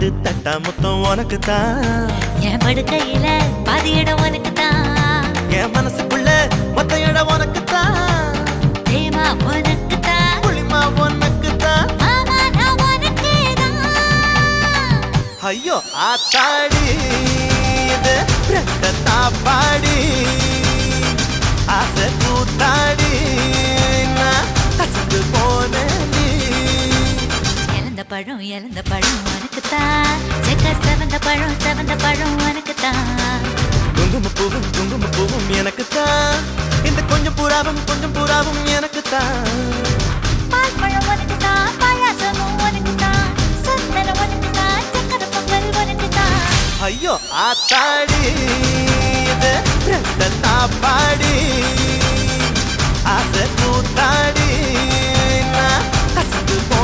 எட்டு தட்டா மொத்தம் உனக்கு தான். என் படுக்கையில பாதி இடம் உனக்கு தான். என் மனசுக்குள்ள மொத்த இடம் உனக்கு தான். தேமா உனக்கு தான். புளிமா உனக்கு தான். மாமா நான் உனக்கு தான். ஐயோ ஆத்தாடி இது ரெட்ட தாப்பாடி ஆசை கூத்தாடி நான் அசந்து போனேன்டி. இழந்த பழம் உனக்கு தான். செக்கர் செவந்த பழம் உனக்கு தான். குங்கும பூவும் எனக்கு தான். இந்த கொஞ்சம் புறாவும் எனக்கு தான். பால் பழம் உனக்கு தான். பாயாசமும் உனக்கு தான். சந்தனம் உனக்கு தான். சக்கர பொங்கல் உனக்கு தான். ஐயோ ஆத்தாடி இது ரெட்ட தாப்பாடி ஆசை கூத்தாடி நான் அசந்து போ